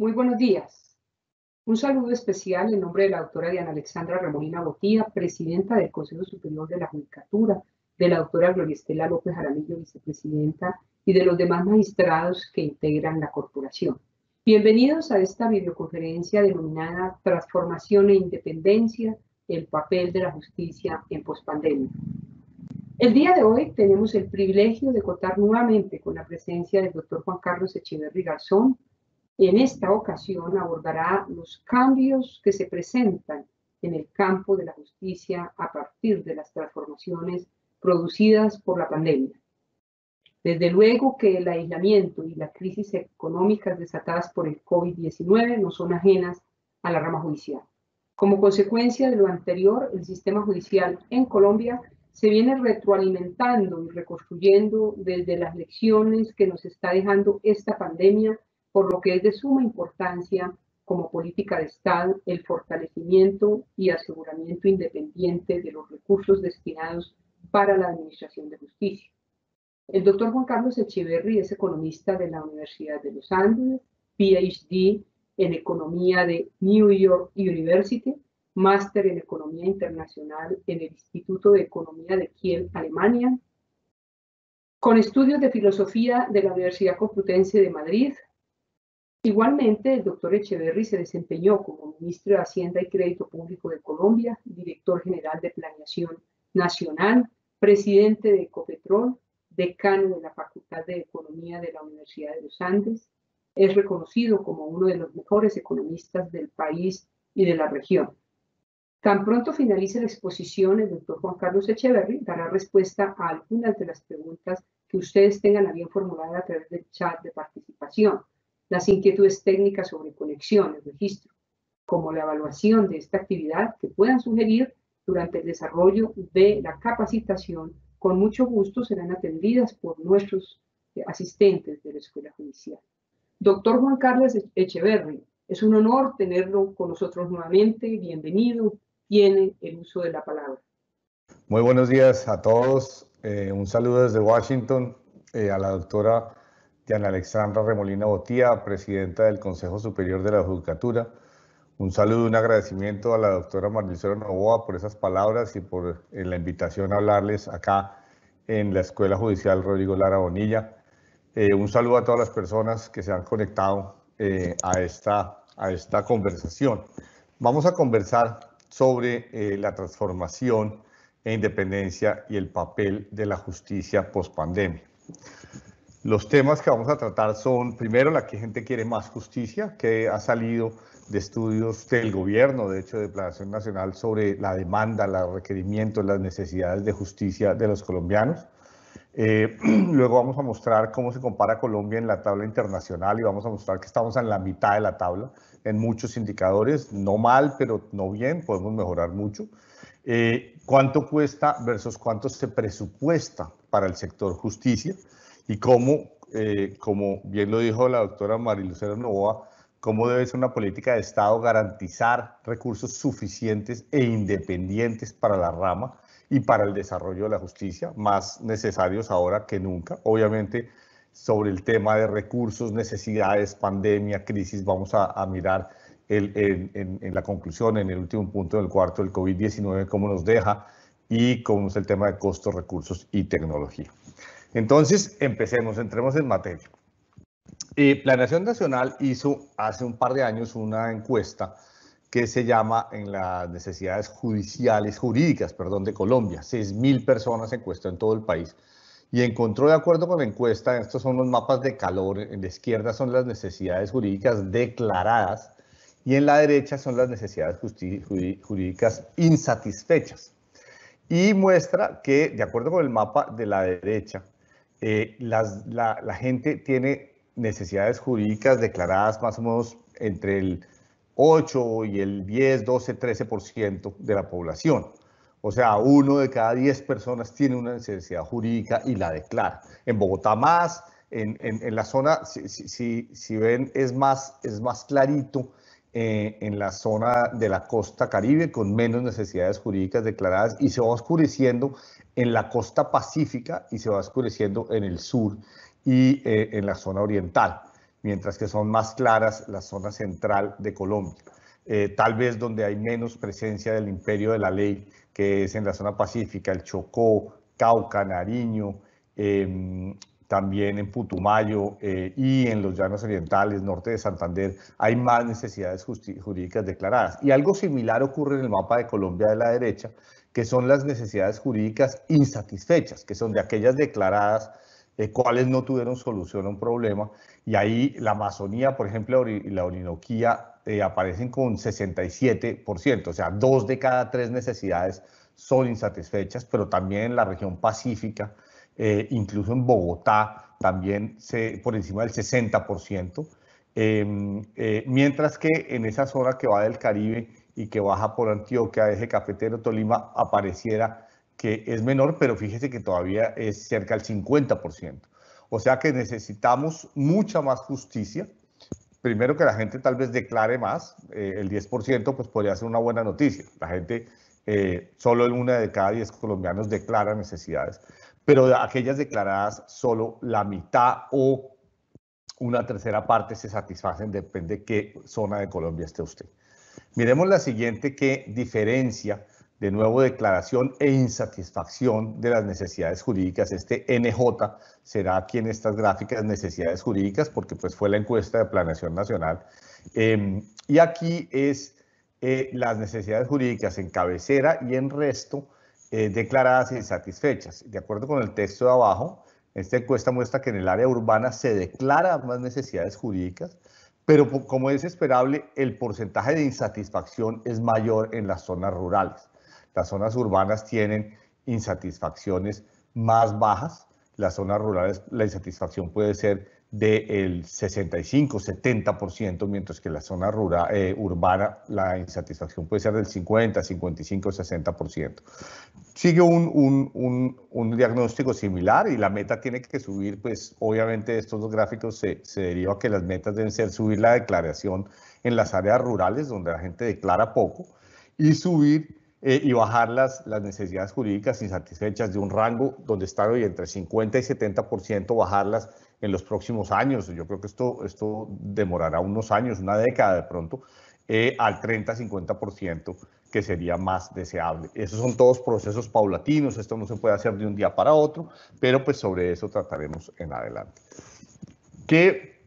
Muy buenos días. Un saludo especial en nombre de la doctora Diana Alexandra Remolina Botía, presidenta del Consejo Superior de la Judicatura, de la doctora Gloria Estela López Jaramillo, vicepresidenta, y de los demás magistrados que integran la corporación. Bienvenidos a esta videoconferencia denominada Transformación e Independencia, el papel de la justicia en pospandemia. El día de hoy tenemos el privilegio de contar nuevamente con la presencia del doctor Juan Carlos Echeverry Garzón. En esta ocasión abordará los cambios que se presentan en el campo de la justicia a partir de las transformaciones producidas por la pandemia. Desde luego que el aislamiento y las crisis económicas desatadas por el COVID-19 no son ajenas a la rama judicial. Como consecuencia de lo anterior, el sistema judicial en Colombia se viene retroalimentando y reconstruyendo desde las lecciones que nos está dejando esta pandemia, por lo que es de suma importancia como política de Estado el fortalecimiento y aseguramiento independiente de los recursos destinados para la administración de justicia. El doctor Juan Carlos Echeverry es economista de la Universidad de los Andes, PhD en Economía de New York University, máster en Economía Internacional en el Instituto de Economía de Kiel, Alemania, con estudios de Filosofía de la Universidad Complutense de Madrid. Igualmente, el doctor Echeverry se desempeñó como ministro de Hacienda y Crédito Público de Colombia, director general de Planeación Nacional, presidente de Ecopetrol, decano de la Facultad de Economía de la Universidad de los Andes. Es reconocido como uno de los mejores economistas del país y de la región. Tan pronto finalice la exposición, el doctor Juan Carlos Echeverry dará respuesta a algunas de las preguntas que ustedes tengan a bien formular a través del chat de participación, las inquietudes técnicas sobre conexiones, registro, como la evaluación de esta actividad que puedan sugerir durante el desarrollo de la capacitación. Con mucho gusto serán atendidas por nuestros asistentes de la Escuela Judicial. Doctor Juan Carlos Echeverry, es un honor tenerlo con nosotros nuevamente. Bienvenido. Tiene el uso de la palabra. Muy buenos días a todos. Un saludo desde Washington a la doctora Diana Alexandra Remolina Botía, presidenta del Consejo Superior de la Judicatura. Un saludo y un agradecimiento a la doctora María Lucero Novoa por esas palabras y por la invitación a hablarles acá en la Escuela Judicial Rodrigo Lara Bonilla. Un saludo a todas las personas que se han conectado a esta conversación. Vamos a conversar sobre la transformación e independencia y el papel de la justicia pospandemia. Los temas que vamos a tratar son, primero, la que gente quiere más justicia, que ha salido de estudios del gobierno, de hecho de Planeación Nacional, sobre la demanda, los requerimientos, las necesidades de justicia de los colombianos. Luego vamos a mostrar cómo se compara Colombia en la tabla internacional y vamos a mostrar que estamos en la mitad de la tabla en muchos indicadores, no mal, pero no bien, podemos mejorar mucho. Cuánto cuesta versus cuánto se presupuesta para el sector justicia y cómo, como bien lo dijo la doctora María Lucero Novoa, cómo debe ser una política de Estado garantizar recursos suficientes e independientes para la rama y para el desarrollo de la justicia, más necesarios ahora que nunca. Obviamente, sobre el tema de recursos, necesidades, pandemia, crisis, vamos a mirar en la conclusión, en el último punto del cuarto, el COVID-19, cómo nos deja y cómo es el tema de costos, recursos y tecnología. Entonces, entremos en materia. Planeación Nacional hizo hace un par de años una encuesta que se llama en las necesidades jurídicas de Colombia. 6.000 personas encuestó en todo el país y encontró, de acuerdo con la encuesta, estos son los mapas de calor, en la izquierda son las necesidades jurídicas declaradas y en la derecha son las necesidades jurídicas insatisfechas. Y muestra que, de acuerdo con el mapa de la derecha, la gente tiene necesidades jurídicas declaradas más o menos entre el 8 y el 10, 12, 13% de la población. O sea, 1 de cada 10 personas tiene una necesidad jurídica y la declara. En Bogotá más, en la zona, si ven, es más clarito en la zona de la costa Caribe, con menos necesidades jurídicas declaradas, y se va oscureciendo en la costa pacífica y se va oscureciendo en el sur y en la zona oriental. mientras que son más claras la zona central de Colombia. Tal vez donde hay menos presencia del imperio de la ley, que es en la zona pacífica, el Chocó, Cauca, Nariño, también en Putumayo y en los llanos orientales, norte de Santander, hay más necesidades jurídicas declaradas. Y algo similar ocurre en el mapa de Colombia de la derecha, que son las necesidades jurídicas insatisfechas, que son de aquellas declaradas, cuales no tuvieron solución a un problema. Y ahí la Amazonía, por ejemplo, y la Orinoquía aparecen con 67%, o sea, 2 de cada 3 necesidades son insatisfechas, pero también en la región pacífica, incluso en Bogotá, también por encima del 60%, mientras que en esa zona que va del Caribe y que baja por Antioquia, Eje Cafetero, Tolima, apareciera que es menor, pero fíjese que todavía es cerca del 50%. O sea que necesitamos mucha más justicia. Primero, que la gente tal vez declare más, el 10% pues podría ser una buena noticia. La gente, solo una de cada 10 colombianos declara necesidades, pero de aquellas declaradas solo la mitad o una tercera parte se satisfacen, depende de qué zona de Colombia esté usted. Miremos la siguiente, que diferencia de nuevo declaración e insatisfacción de las necesidades jurídicas. Este NJ será aquí en estas gráficas necesidades jurídicas, porque pues fue la encuesta de Planeación Nacional. Y aquí es las necesidades jurídicas en cabecera y en resto declaradas e insatisfechas. De acuerdo con el texto de abajo, esta encuesta muestra que en el área urbana se declaran más necesidades jurídicas, pero como es esperable, el porcentaje de insatisfacción es mayor en las zonas rurales. Las zonas urbanas tienen insatisfacciones más bajas. Las zonas rurales, la insatisfacción puede ser del 65-70%, mientras que la zona urbana, la insatisfacción puede ser del 50, 55, 60%. Sigue un diagnóstico similar y la meta tiene que subir, pues obviamente de estos dos gráficos se deriva que las metas deben ser subir la declaración en las áreas rurales, donde la gente declara poco, y subir y bajar las necesidades jurídicas insatisfechas de un rango donde están hoy entre 50 y 70%, bajarlas en los próximos años. Yo creo que esto demorará unos años, una década de pronto, al 30-50%, que sería más deseable. Esos son todos procesos paulatinos, esto no se puede hacer de un día para otro, pero pues sobre eso trataremos en adelante. ¿Qué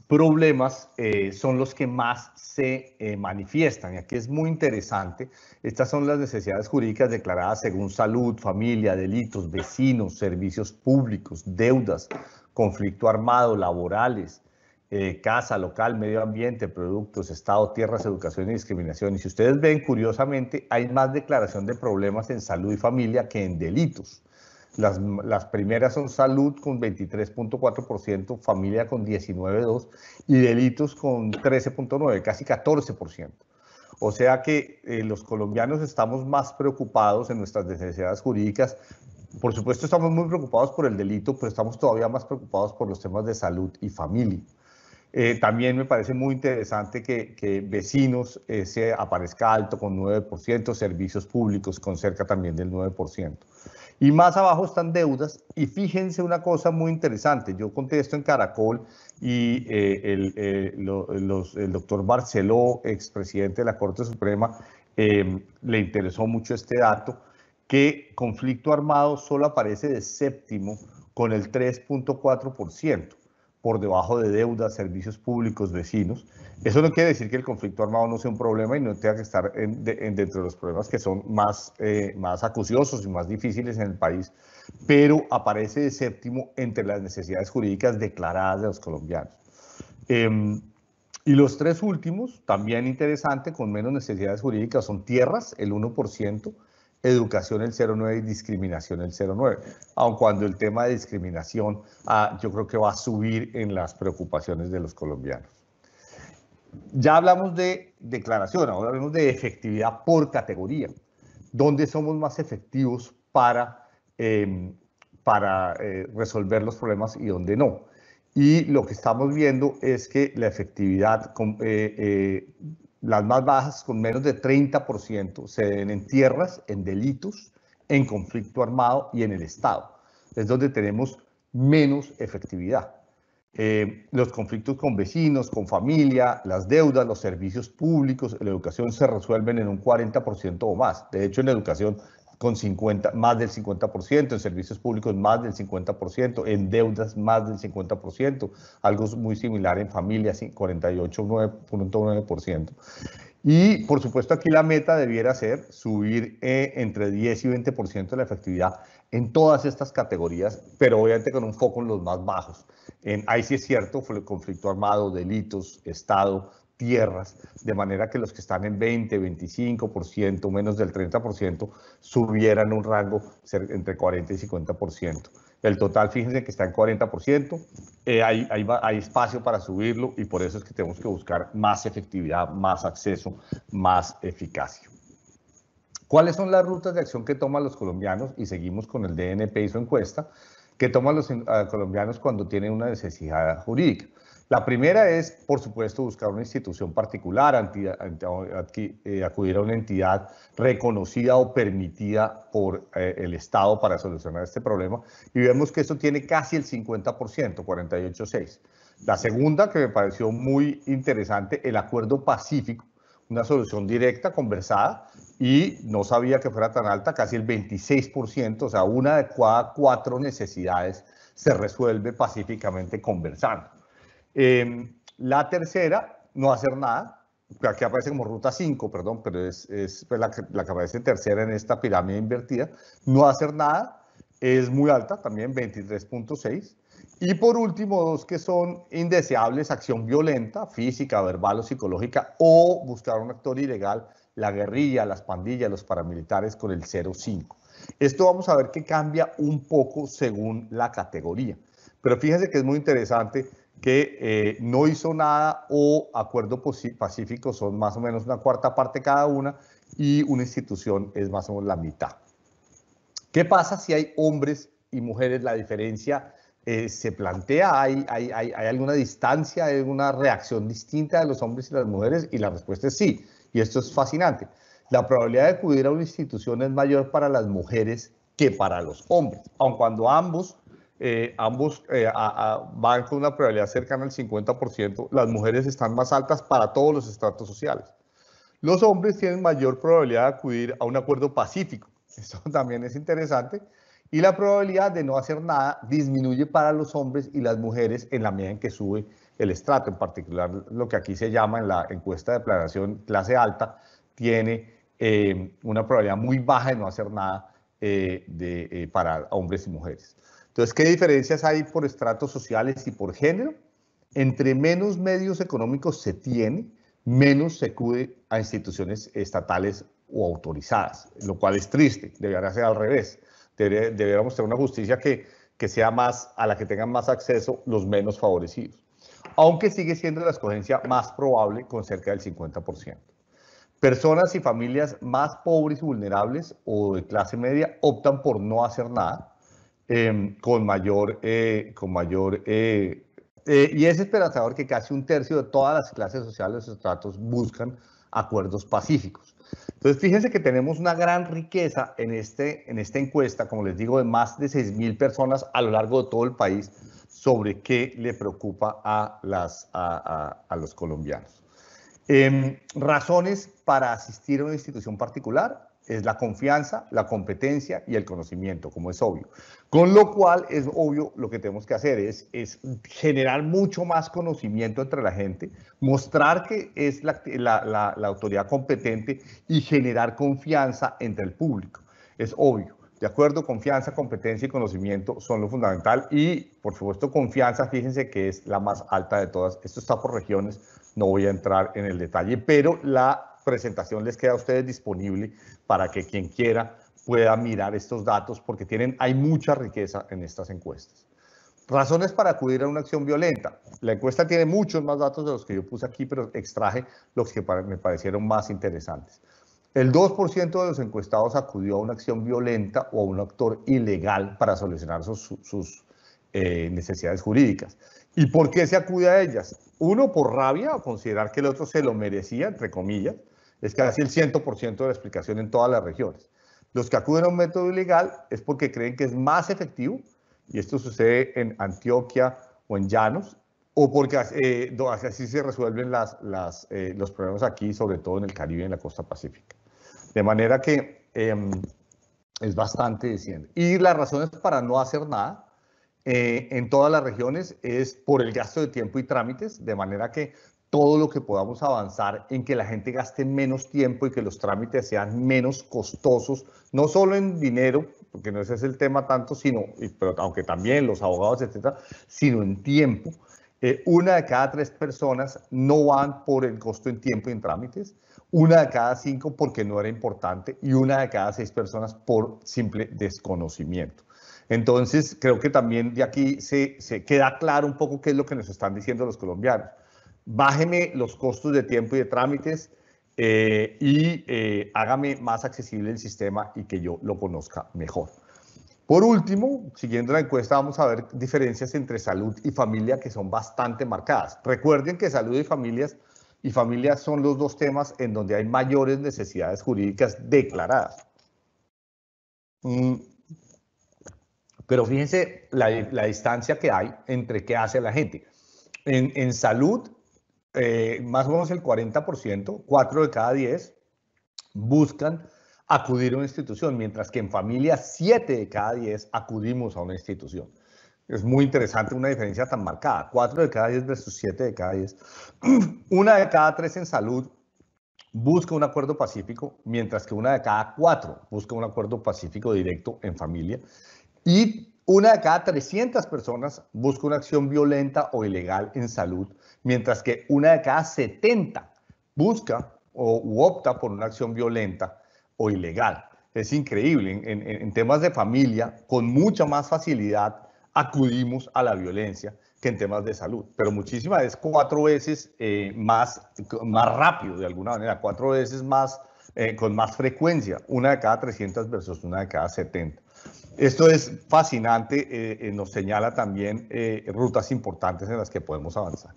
problemas son los que más se manifiestan? Y aquí es muy interesante. Estas son las necesidades jurídicas declaradas según salud, familia, delitos, vecinos, servicios públicos, deudas, conflicto armado, laborales, casa, local, medio ambiente, productos, estado, tierras, educación y discriminación. Y si ustedes ven, curiosamente, hay más declaración de problemas en salud y familia que en delitos. Las primeras son salud con 23.4%, familia con 19.2% y delitos con 13.9%, casi 14%. O sea que los colombianos estamos más preocupados en nuestras necesidades jurídicas. Por supuesto, estamos muy preocupados por el delito, pero estamos todavía más preocupados por los temas de salud y familia. También me parece muy interesante que vecinos se aparezca alto con 9%, servicios públicos con cerca también del 9%. Y más abajo están deudas, y fíjense una cosa muy interesante. Yo conté esto en Caracol y el doctor Barceló, expresidente de la Corte Suprema, le interesó mucho este dato, que conflicto armado solo aparece de séptimo con el 3.4%. Por debajo de deudas, servicios públicos, vecinos. Eso no quiere decir que el conflicto armado no sea un problema y no tenga que estar dentro de los problemas que son más acuciosos y más difíciles en el país, pero aparece de séptimo entre las necesidades jurídicas declaradas de los colombianos. Y los tres últimos, también interesante, con menos necesidades jurídicas, son tierras, el 1%, educación el 0,9% y discriminación el 0,9%, aun cuando el tema de discriminación yo creo que va a subir en las preocupaciones de los colombianos. Ya hablamos de declaración, ahora hablamos de efectividad por categoría. ¿Dónde somos más efectivos para resolver los problemas y dónde no? Y lo que estamos viendo es que la efectividad, las más bajas, con menos de 30%, se ven en tierras, en delitos, en conflicto armado y en el Estado. Es donde tenemos menos efectividad. los conflictos con vecinos, con familia, las deudas, los servicios públicos, la educación se resuelven en un 40% o más. De hecho, en educación con más del 50%, en servicios públicos más del 50%, en deudas más del 50%, algo muy similar en familias, 48,9%. Y por supuesto aquí la meta debiera ser subir entre 10 y 20% de la efectividad en todas estas categorías, pero obviamente con un foco en los más bajos. Ahí sí es cierto, fue el conflicto armado, delitos, Estado, tierras, de manera que los que están en 20, 25%, menos del 30%, subieran un rango entre 40 y 50%. El total, fíjense que está en 40%, hay espacio para subirlo y por eso es que tenemos que buscar más efectividad, más acceso, más eficacia. ¿Cuáles son las rutas de acción que toman los colombianos? Y seguimos con el DNP y su encuesta, que toman los colombianos cuando tienen una necesidad jurídica. La primera es, por supuesto, buscar una institución particular, acudir a una entidad reconocida o permitida por el Estado para solucionar este problema. Y vemos que eso tiene casi el 50%, 48,6%. La segunda, que me pareció muy interesante, el acuerdo pacífico, una solución directa, conversada, y no sabía que fuera tan alta, casi el 26%, o sea, una de cada 4 necesidades se resuelve pacíficamente conversando. La tercera, no hacer nada, aquí aparece como ruta 5, perdón, pero es la que aparece tercera en esta pirámide invertida. No hacer nada es muy alta, también 23,6. Y por último, 2 que son indeseables: acción violenta, física, verbal o psicológica, o buscar un actor ilegal, la guerrilla, las pandillas, los paramilitares, con el 0,5. Esto vamos a ver que cambia un poco según la categoría. Pero fíjense que es muy interesante que no hizo nada o acuerdo pacífico son más o menos una cuarta parte cada una, y una institución es más o menos la mitad. ¿Qué pasa si hay hombres y mujeres? La diferencia se plantea, ¿hay alguna distancia, hay alguna reacción distinta de los hombres y las mujeres? Y la respuesta es sí, y esto es fascinante. La probabilidad de acudir a una institución es mayor para las mujeres que para los hombres, aun cuando ambos van con una probabilidad cercana al 50%, las mujeres están más altas para todos los estratos sociales. Los hombres tienen mayor probabilidad de acudir a un acuerdo pacífico, esto también es interesante, y la probabilidad de no hacer nada disminuye para los hombres y las mujeres en la medida en que sube el estrato. En particular, lo que aquí se llama en la encuesta de planeación clase alta, tiene una probabilidad muy baja de no hacer nada para hombres y mujeres. Entonces, ¿qué diferencias hay por estratos sociales y por género? Entre menos medios económicos se tiene, menos se acude a instituciones estatales o autorizadas, lo cual es triste, debería ser al revés. Deberíamos tener una justicia que sea más, a la que tengan más acceso los menos favorecidos, aunque sigue siendo la escogencia más probable con cerca del 50%. Personas y familias más pobres y vulnerables o de clase media optan por no hacer nada, y es esperanzador que casi un tercio de todas las clases sociales o estratos buscan acuerdos pacíficos. Entonces, fíjense que tenemos una gran riqueza en esta encuesta, como les digo, de más de 6,000 personas a lo largo de todo el país sobre qué le preocupa a los colombianos. Razones para asistir a una institución particular es la confianza, la competencia y el conocimiento, como es obvio. Con lo cual es obvio lo que tenemos que hacer es generar mucho más conocimiento entre la gente, mostrar que es la autoridad competente y generar confianza entre el público. Es obvio. De acuerdo, confianza, competencia y conocimiento son lo fundamental, y por supuesto confianza, fíjense que es la más alta de todas. Esto está por regiones, no voy a entrar en el detalle, pero la presentación les queda a ustedes disponible para que quien quiera pueda mirar estos datos, porque hay mucha riqueza en estas encuestas. Razones para acudir a una acción violenta. La encuesta tiene muchos más datos de los que yo puse aquí, pero extraje los que me parecieron más interesantes. El 2% de los encuestados acudió a una acción violenta o a un actor ilegal para solucionar sus necesidades jurídicas. ¿Y por qué se acude a ellas? Uno, por rabia o considerar que el otro se lo merecía, entre comillas. Es casi el 100% de la explicación en todas las regiones. Los que acuden a un método ilegal es porque creen que es más efectivo, y esto sucede en Antioquia o en Llanos, o porque así se resuelven los problemas aquí, sobre todo en el Caribe y en la costa pacífica. De manera que es bastante desciende. Y las razones para no hacer nada en todas las regiones es por el gasto de tiempo y trámites, de manera que todo lo que podamos avanzar en que la gente gaste menos tiempo y que los trámites sean menos costosos, no solo en dinero, porque no ese es el tema tanto, pero aunque también los abogados, etcétera, sino en tiempo. Una de cada 3 personas no van por el costo en tiempo y en trámites, una de cada 5 porque no era importante y una de cada 6 personas por simple desconocimiento. Entonces, creo que también de aquí se queda claro un poco qué es lo que nos están diciendo los colombianos. Bájeme los costos de tiempo y de trámites hágame más accesible el sistema y que yo lo conozca mejor. Por último, siguiendo la encuesta, vamos a ver diferencias entre salud y familia que son bastante marcadas. Recuerden que salud y familias son los 2 temas en donde hay mayores necesidades jurídicas declaradas. Pero fíjense la distancia que hay entre qué hace la gente. En salud, más o menos el 40%, 4 de cada 10, buscan acudir a una institución, mientras que en familia 7 de cada 10 acudimos a una institución. Es muy interesante una diferencia tan marcada, 4 de cada 10 versus 7 de cada 10. Una de cada 3 en salud busca un acuerdo pacífico, mientras que una de cada 4 busca un acuerdo pacífico directo en familia. Y una de cada 300 personas busca una acción violenta o ilegal en salud, mientras que una de cada 70 busca u opta por una acción violenta o ilegal. Es increíble, en temas de familia, con mucha más facilidad acudimos a la violencia que en temas de salud, pero muchísimas veces 4 veces más rápido, de alguna manera, 4 veces más, con más frecuencia, una de cada 300 versus una de cada 70. Esto es fascinante, nos señala también rutas importantes en las que podemos avanzar.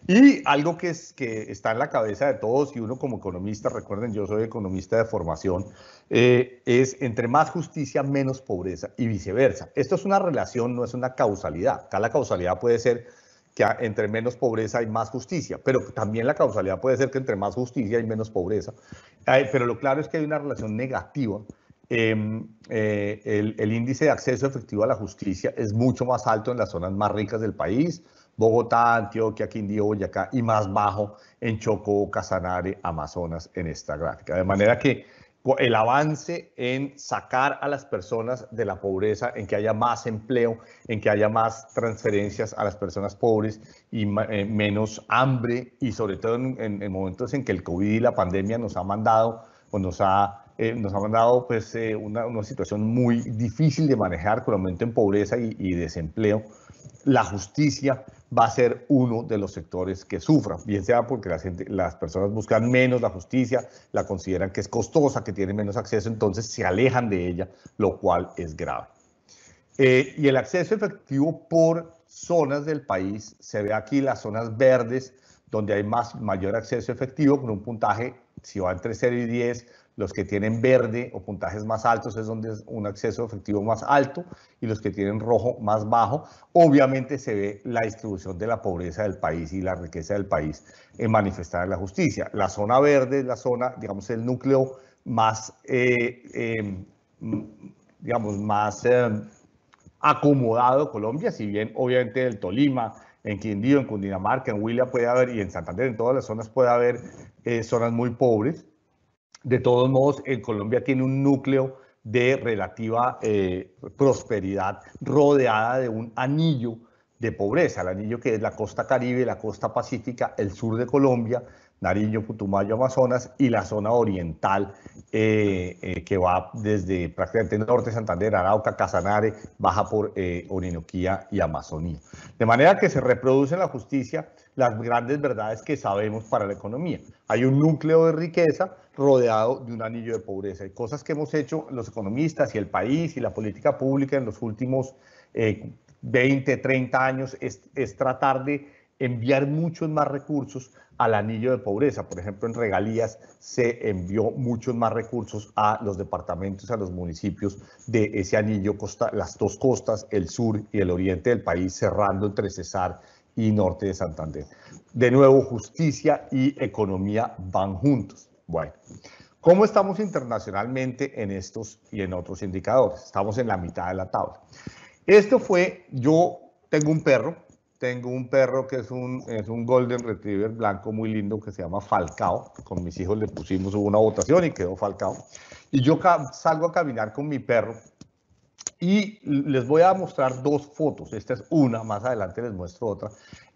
Y algo que está en la cabeza de todos, y uno como economista, recuerden, yo soy economista de formación, es entre más justicia, menos pobreza y viceversa. Esto es una relación, no es una causalidad. Acá la causalidad puede ser que entre menos pobreza hay más justicia, pero también la causalidad puede ser que entre más justicia hay menos pobreza. Pero lo claro es que hay una relación negativa. El índice de acceso efectivo a la justicia es mucho más alto en las zonas más ricas del país, Bogotá, Antioquia, Quindío, Boyacá, y más bajo en Chocó, Casanare, Amazonas, en esta gráfica. De manera que el avance en sacar a las personas de la pobreza, en que haya más empleo, en que haya más transferencias a las personas pobres y menos hambre, y sobre todo en momentos en que el COVID y la pandemia nos ha mandado o nos ha mandado pues, una situación muy difícil de manejar con aumento en pobreza y desempleo. La justicia va a ser uno de los sectores que sufra, bien sea porque las personas buscan menos la justicia, la consideran que es costosa, que tienen menos acceso, entonces se alejan de ella, lo cual es grave. Y el acceso efectivo por zonas del país, se ve aquí las zonas verdes, donde hay mayor acceso efectivo, con un puntaje, si va entre 0 y 10, los que tienen verde o puntajes más altos es donde es un acceso efectivo más alto, y los que tienen rojo más bajo. Obviamente se ve la distribución de la pobreza del país y la riqueza del país manifestada en la justicia. La zona verde es la zona, digamos, el núcleo más, digamos, más acomodado de Colombia, si bien obviamente el Tolima, en Quindío, en Cundinamarca, en Huila puede haber, y en Santander, en todas las zonas puede haber zonas muy pobres. De todos modos, en Colombia tiene un núcleo de relativa prosperidad rodeada de un anillo de pobreza, el anillo que es la costa Caribe, la costa Pacífica, el sur de Colombia, Nariño, Putumayo, Amazonas, y la zona oriental que va desde prácticamente norte, Santander, Arauca, Casanare, baja por Orinoquía y Amazonía. De manera que se reproduce en la justicia las grandes verdades que sabemos para la economía. Hay un núcleo de riqueza rodeado de un anillo de pobreza. Hay cosas que hemos hecho los economistas y el país y la política pública en los últimos 20, 30 años es tratar de enviar muchos más recursos al anillo de pobreza. Por ejemplo, en regalías se envió muchos más recursos a los departamentos, a los municipios de ese anillo, las 2 costas, el sur y el oriente del país, cerrando entre Cesar y norte de Santander. De nuevo, justicia y economía van juntos. Bueno, ¿cómo estamos internacionalmente en estos y en otros indicadores? Estamos en la mitad de la tabla. Esto fue, yo tengo un perro que es un Golden Retriever blanco muy lindo que se llama Falcao. Con mis hijos le pusimos, hubo una votación y quedó Falcao. Y yo salgo a caminar con mi perro y les voy a mostrar dos fotos. Esta es una, más adelante les muestro otra.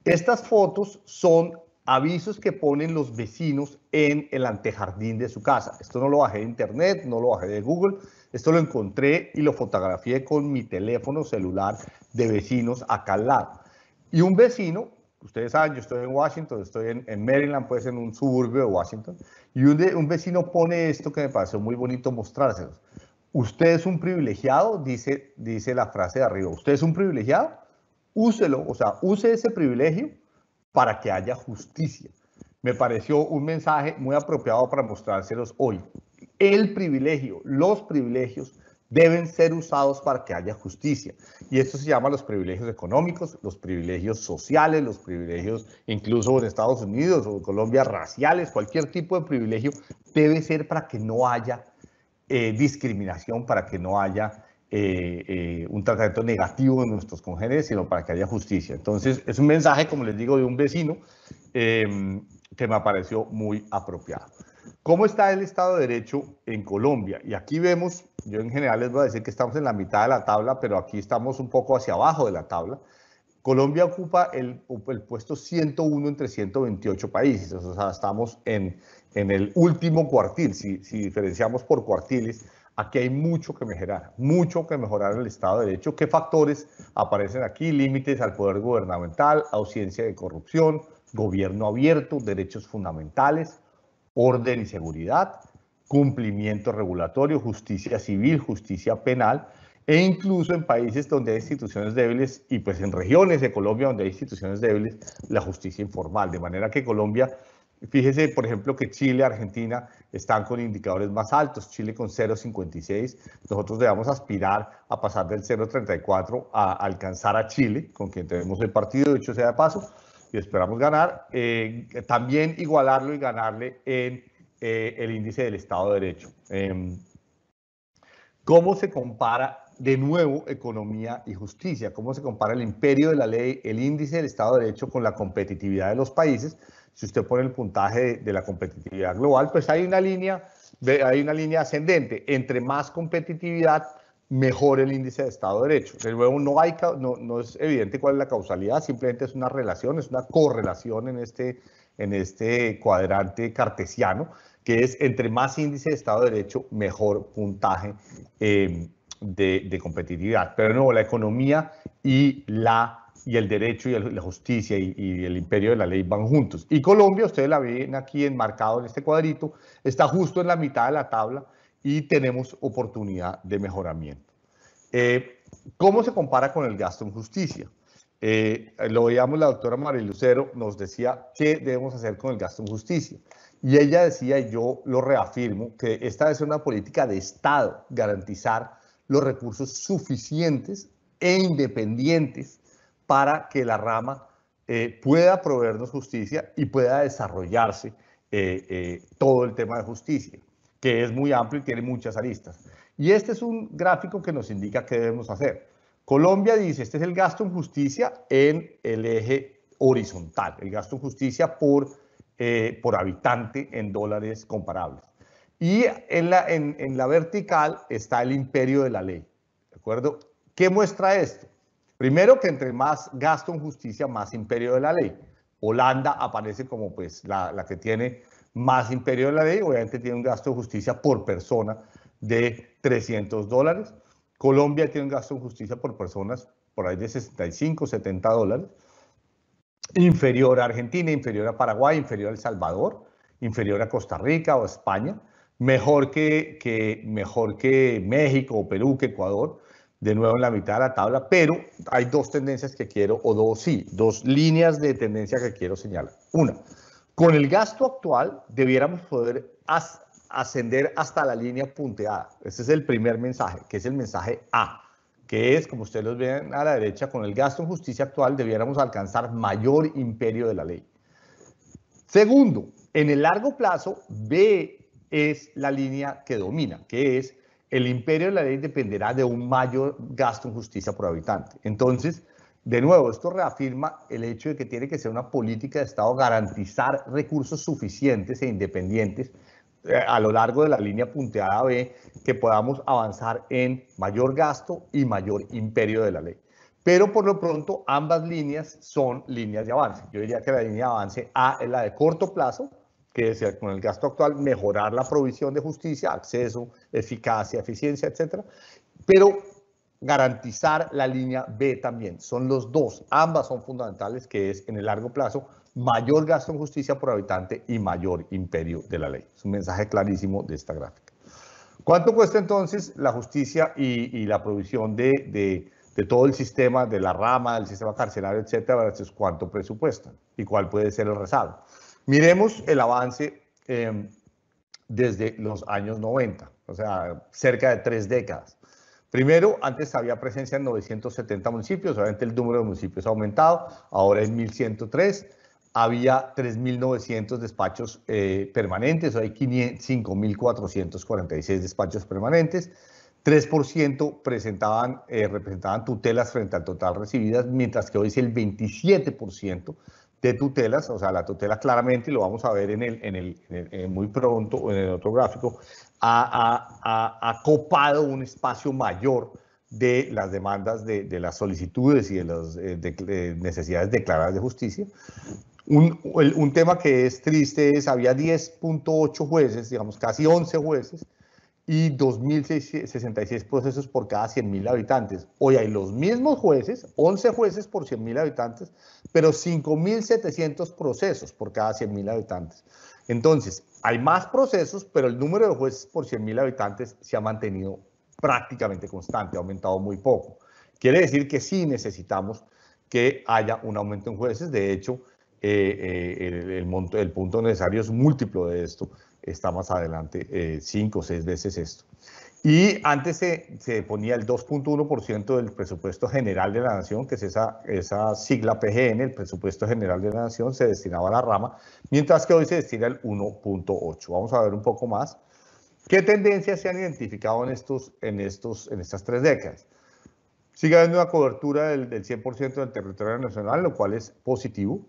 Estas fotos son avisos que ponen los vecinos en el antejardín de su casa. Esto no lo bajé de internet, no lo bajé de Google. Esto lo encontré y lo fotografié con mi teléfono celular de vecinos acá al lado. Y un vecino, ustedes saben, yo estoy en Washington, estoy en Maryland, pues en un suburbio de Washington, y un vecino pone esto que me pareció muy bonito mostrárselos. Usted es un privilegiado, dice la frase de arriba. Usted es un privilegiado, úselo, o sea, use ese privilegio para que haya justicia. Me pareció un mensaje muy apropiado para mostrárselos hoy. El privilegio, los privilegios deben ser usados para que haya justicia. Y esto se llama los privilegios económicos, los privilegios sociales, los privilegios incluso en Estados Unidos o en Colombia raciales, cualquier tipo de privilegio debe ser para que no haya discriminación, para que no haya un tratamiento negativo de nuestros congéneres, sino para que haya justicia. Entonces, es un mensaje, como les digo, de un vecino que me pareció muy apropiado. ¿Cómo está el Estado de Derecho en Colombia? Y aquí vemos, yo en general les voy a decir que estamos en la mitad de la tabla, pero aquí estamos un poco hacia abajo de la tabla. Colombia ocupa el puesto 101 entre 128 países, o sea, estamos en el último cuartil. Si diferenciamos por cuartiles, aquí hay mucho que mejorar en el Estado de Derecho. ¿Qué factores aparecen aquí? Límites al poder gubernamental, ausencia de corrupción, gobierno abierto, derechos fundamentales, orden y seguridad, cumplimiento regulatorio, justicia civil, justicia penal, e incluso en países donde hay instituciones débiles y pues en regiones de Colombia donde hay instituciones débiles, la justicia informal. De manera que Colombia, fíjese por ejemplo que Chile, Argentina están con indicadores más altos, Chile con 0,56, nosotros debemos aspirar a pasar del 0,34 a alcanzar a Chile, con quien tenemos el partido, de hecho sea de paso, y esperamos ganar, también igualarlo y ganarle en el índice del Estado de Derecho. ¿Cómo se compara de nuevo economía y justicia? ¿Cómo se compara el imperio de la ley, el índice del Estado de Derecho con la competitividad de los países? Si usted pone el puntaje de la competitividad global, pues hay una línea ascendente. Entre más competitividad, mejor el índice de Estado de Derecho. De nuevo, no es evidente cuál es la causalidad, simplemente es una relación, es una correlación en este cuadrante cartesiano, que es entre más índice de Estado de Derecho, mejor puntaje de competitividad. Pero no, la economía y el derecho y la justicia y el imperio de la ley van juntos. Y Colombia, ustedes la ven aquí enmarcado en este cuadrito, está justo en la mitad de la tabla y tenemos oportunidad de mejoramiento. ¿Cómo se compara con el gasto en justicia? Lo veíamos, la doctora María Lucero nos decía qué debemos hacer con el gasto en justicia. Y ella decía, y yo lo reafirmo, que esta debe ser una política de Estado, garantizar los recursos suficientes e independientes para que la rama pueda proveernos justicia y pueda desarrollarse todo el tema de justicia, que es muy amplio y tiene muchas aristas. Y este es un gráfico que nos indica qué debemos hacer. Colombia dice, este es el gasto en justicia en el eje horizontal, el gasto en justicia por habitante en dólares comparables. Y en la vertical está el imperio de la ley, ¿de acuerdo? ¿Qué muestra esto? Primero, que entre más gasto en justicia, más imperio de la ley. Holanda aparece como pues la que tiene más imperio de la ley, obviamente tiene un gasto de justicia por persona de $300. Colombia tiene un gasto en justicia por personas por ahí de 65, 70 dólares. Inferior a Argentina, inferior a Paraguay, inferior a El Salvador, inferior a Costa Rica o España, mejor que México o Perú, que Ecuador, de nuevo en la mitad de la tabla, pero hay dos tendencias que quiero, dos líneas de tendencia que quiero señalar. Una, con el gasto actual debiéramos poder ascender hasta la línea punteada. Ese es el primer mensaje, que es el mensaje A, que es, como ustedes los ven a la derecha, con el gasto en justicia actual debiéramos alcanzar mayor imperio de la ley. Segundo, en el largo plazo, B es la línea que domina, que es el imperio de la ley dependerá de un mayor gasto en justicia por habitante. Entonces, de nuevo, esto reafirma el hecho de que tiene que ser una política de Estado garantizar recursos suficientes e independientes a lo largo de la línea punteada B, que podamos avanzar en mayor gasto y mayor imperio de la ley. Pero por lo pronto ambas líneas son líneas de avance. Yo diría que la línea de avance A es la de corto plazo, que es con el gasto actual mejorar la provisión de justicia, acceso, eficacia, eficiencia, etcétera, pero garantizar la línea B también. Son los dos, ambas son fundamentales, que es en el largo plazo mayor gasto en justicia por habitante y mayor imperio de la ley. Es un mensaje clarísimo de esta gráfica. ¿Cuánto cuesta entonces la justicia y la provisión de todo el sistema, de la rama, del sistema carcelario, etcétera? Versus cuánto presupuestan y cuál puede ser el rezago. Miremos el avance desde los años 90, o sea, cerca de 3 décadas. Primero, antes había presencia en 970 municipios, obviamente el número de municipios ha aumentado, ahora es 1.103. Había 3.900 despachos permanentes, hoy hay 5.446 despachos permanentes. 3% representaban tutelas frente al total recibidas, mientras que hoy es el 27% de tutelas, o sea, la tutela claramente, y lo vamos a ver muy pronto en el otro gráfico, ha copado un espacio mayor de las demandas de las solicitudes y de las necesidades declaradas de justicia. Un tema que es triste es, había 10.8 jueces, digamos casi 11 jueces, y 2.066 procesos por cada 100.000 habitantes. Hoy hay los mismos jueces, 11 jueces por 100.000 habitantes, pero 5.700 procesos por cada 100.000 habitantes. Entonces, hay más procesos, pero el número de jueces por 100.000 habitantes se ha mantenido prácticamente constante, ha aumentado muy poco. Quiere decir que sí necesitamos que haya un aumento en jueces. De hecho, el punto necesario es múltiplo de esto. Está más adelante, 5 o 6 veces esto. Y antes se ponía el 2.1% del presupuesto general de la nación, que es esa sigla PGN, el presupuesto general de la nación, se destinaba a la rama, mientras que hoy se destina el 1.8%. Vamos a ver un poco más. ¿Qué tendencias se han identificado en estas 3 décadas? Sigue habiendo una cobertura del 100% del territorio nacional, lo cual es positivo.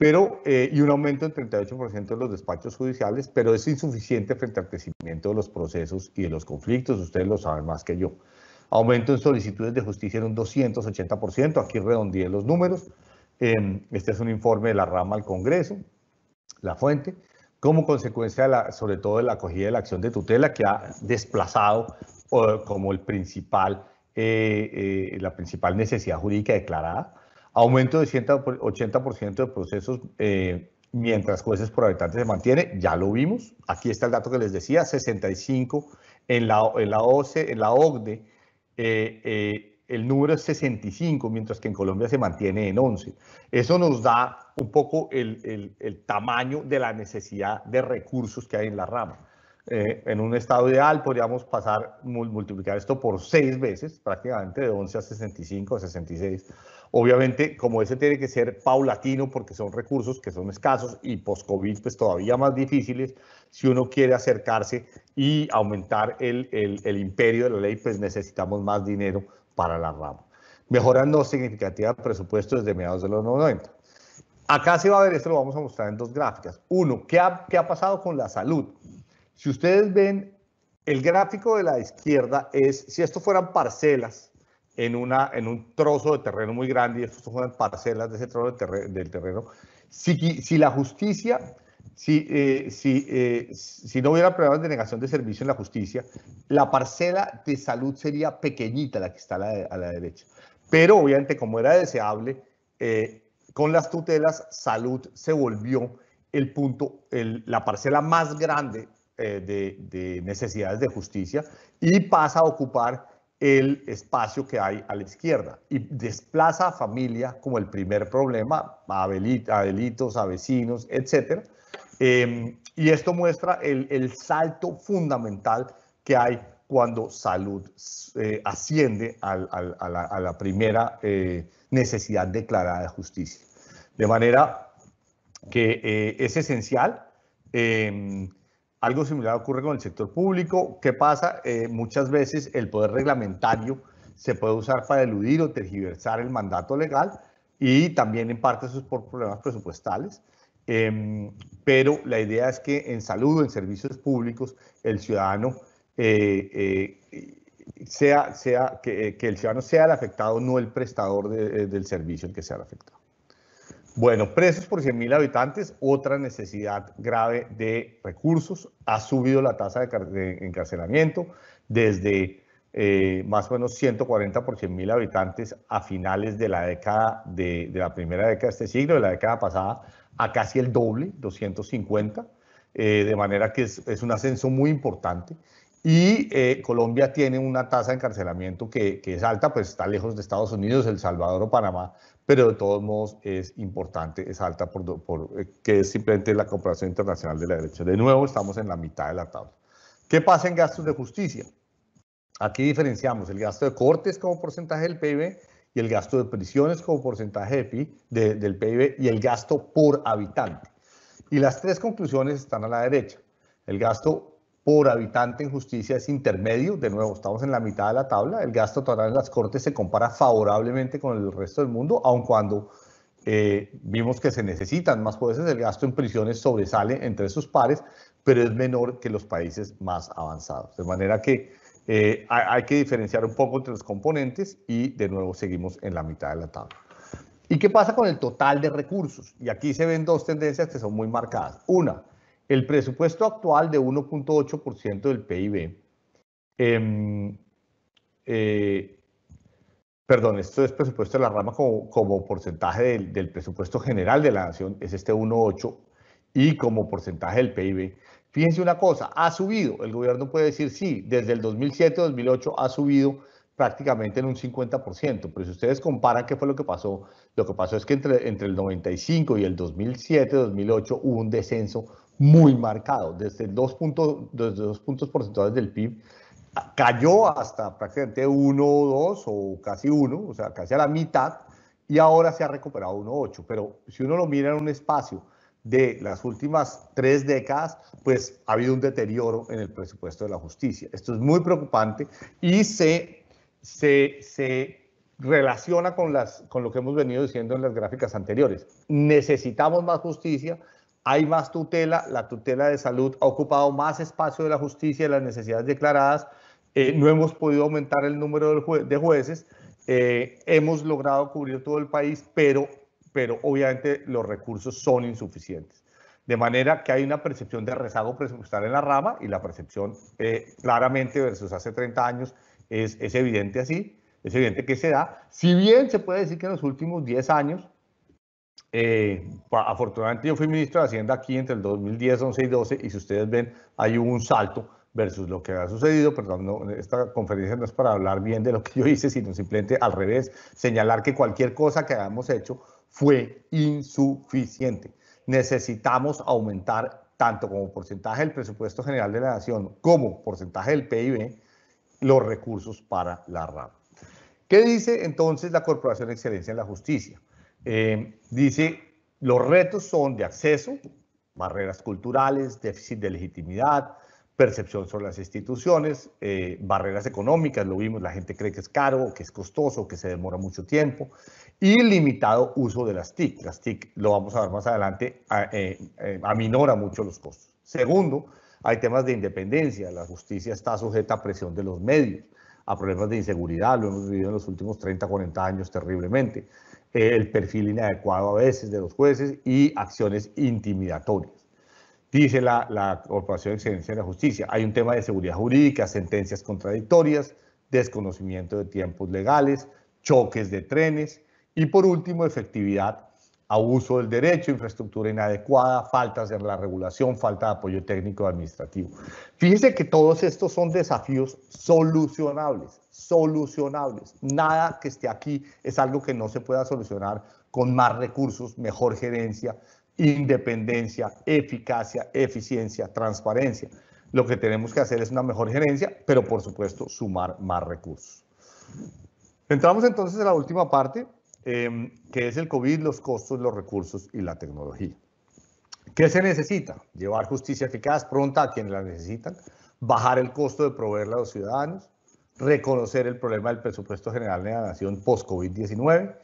Y un aumento del 38% de los despachos judiciales, pero es insuficiente frente al crecimiento de los procesos y de los conflictos, ustedes lo saben más que yo. Aumento en solicitudes de justicia en un 280%, aquí redondeé los números. Este es un informe de la rama al Congreso, la fuente, como consecuencia sobre todo de la acogida de la acción de tutela, que ha desplazado como la principal necesidad jurídica declarada. Aumento de 180% de procesos mientras jueces por habitante se mantiene, ya lo vimos. Aquí está el dato que les decía, 65 en la OCDE, el número es 65, mientras que en Colombia se mantiene en 11. Eso nos da un poco el tamaño de la necesidad de recursos que hay en la rama. En un estado ideal podríamos multiplicar esto por 6 veces, prácticamente de 11 a 65, a 66. Obviamente, como ese tiene que ser paulatino porque son recursos que son escasos y post-COVID pues todavía más difíciles, si uno quiere acercarse y aumentar el imperio de la ley, pues necesitamos más dinero para la rama. Mejora no significativa de presupuesto desde mediados de los 90. Acá se va a ver, esto lo vamos a mostrar en 2 gráficas. Uno, ¿qué ha pasado con la salud? Si ustedes ven, el gráfico de la izquierda es, si esto fueran parcelas, en un trozo de terreno muy grande, y estas son parcelas de ese trozo del terreno, si la justicia, si no hubiera problemas de negación de servicio en la justicia, la parcela de salud sería pequeñita, la que está a la derecha. Pero obviamente, como era deseable, con las tutelas, salud se volvió la parcela más grande de necesidades de justicia y pasa a ocupar el espacio que hay a la izquierda y desplaza a familia como el primer problema, a delitos, a vecinos, etc. Y esto muestra el salto fundamental que hay cuando salud asciende a la primera necesidad declarada de justicia. De manera que es esencial. Algo similar ocurre con el sector público. ¿Qué pasa? Muchas veces el poder reglamentario se puede usar para eludir o tergiversar el mandato legal y también en parte eso es por problemas presupuestales. Pero la idea es que en salud o en servicios públicos el ciudadano que el ciudadano sea el afectado, no el prestador del servicio el que sea el afectado. Bueno, presos por 100.000 habitantes, otra necesidad grave de recursos. Ha subido la tasa de encarcelamiento desde más o menos 140 por 100.000 habitantes a finales de la década de la primera década de este siglo, de la década pasada, a casi el doble, 250, de manera que es un ascenso muy importante. Y Colombia tiene una tasa de encarcelamiento que es alta, pues está lejos de Estados Unidos, El Salvador o Panamá, pero de todos modos es importante, es alta que es simplemente la comparación internacional de la derecha. De nuevo estamos en la mitad de la tabla. ¿Qué pasa en gastos de justicia? Aquí diferenciamos el gasto de cortes como porcentaje del PIB y el gasto de prisiones como porcentaje del PIB y el gasto por habitante. Y las tres conclusiones están a la derecha. El gasto por habitante en justicia es intermedio, de nuevo estamos en la mitad de la tabla. El gasto total en las cortes se compara favorablemente con el resto del mundo, aun cuando vimos que se necesitan más jueces. El gasto en prisiones sobresale entre sus pares, pero es menor que los países más avanzados. De manera que hay que diferenciar un poco entre los componentes y de nuevo seguimos en la mitad de la tabla. ¿Y qué pasa con el total de recursos? Y aquí se ven dos tendencias que son muy marcadas. Una, el presupuesto actual de 1.8% del PIB. Perdón, esto es presupuesto de la rama como porcentaje del presupuesto general de la nación, es este 1.8, y como porcentaje del PIB. Fíjense una cosa, ha subido, el gobierno puede decir sí, desde el 2007-2008 ha subido prácticamente en un 50%, pero si ustedes comparan qué fue lo que pasó es que entre el 95 y el 2007-2008 hubo un descenso muy marcado, desde 2 puntos porcentuales del PIB, cayó hasta prácticamente 1, 2 o casi 1, o sea, casi a la mitad, y ahora se ha recuperado 1,8. Pero si uno lo mira en un espacio de las últimas 3 décadas, pues ha habido un deterioro en el presupuesto de la justicia. Esto es muy preocupante y se relaciona con lo que hemos venido diciendo en las gráficas anteriores. Necesitamos más justicia, hay más tutela, la tutela de salud ha ocupado más espacio de la justicia y las necesidades declaradas, no hemos podido aumentar el número de jueces, hemos logrado cubrir todo el país, pero obviamente los recursos son insuficientes. De manera que hay una percepción de rezago presupuestario en la rama y la percepción claramente versus hace 30 años es evidente así, es evidente que se da. Si bien se puede decir que en los últimos 10 años, afortunadamente yo fui ministro de Hacienda aquí entre el 2010, 11 y 12 y si ustedes ven hay un salto versus lo que ha sucedido. Perdón, no, esta conferencia no es para hablar bien de lo que yo hice, sino simplemente al revés, señalar que cualquier cosa que hayamos hecho fue insuficiente. Necesitamos aumentar tanto como porcentaje del presupuesto general de la nación como porcentaje del PIB los recursos para la rama. ¿Qué dice entonces la Corporación de Excelencia en la Justicia? Dice, los retos son de acceso, barreras culturales, déficit de legitimidad, percepción sobre las instituciones, barreras económicas, lo vimos, la gente cree que es caro, que es costoso, que se demora mucho tiempo, y limitado uso de las TIC. Las TIC, lo vamos a ver más adelante, aminora mucho los costos. Segundo, hay temas de independencia, la justicia está sujeta a presión de los medios, a problemas de inseguridad, lo hemos vivido en los últimos 30, 40 años terriblemente, el perfil inadecuado a veces de los jueces y acciones intimidatorias. Dice la Corporación de Excelencia de la Justicia, hay un tema de seguridad jurídica, sentencias contradictorias, desconocimiento de tiempos legales, choques de trenes y por último efectividad, abuso del derecho, infraestructura inadecuada, faltas en la regulación, falta de apoyo técnico administrativo. Fíjense que todos estos son desafíos solucionables. Nada que esté aquí es algo que no se pueda solucionar con más recursos, mejor gerencia, independencia, eficacia, eficiencia, transparencia. lo que tenemos que hacer es una mejor gerencia, pero por supuesto sumar más recursos. Entramos entonces a la última parte, que es el COVID, los costos, los recursos y la tecnología. ¿Qué se necesita? Llevar justicia eficaz, pronta a quienes la necesitan, bajar el costo de proveerla a los ciudadanos, reconocer el problema del presupuesto general de la nación post-COVID-19,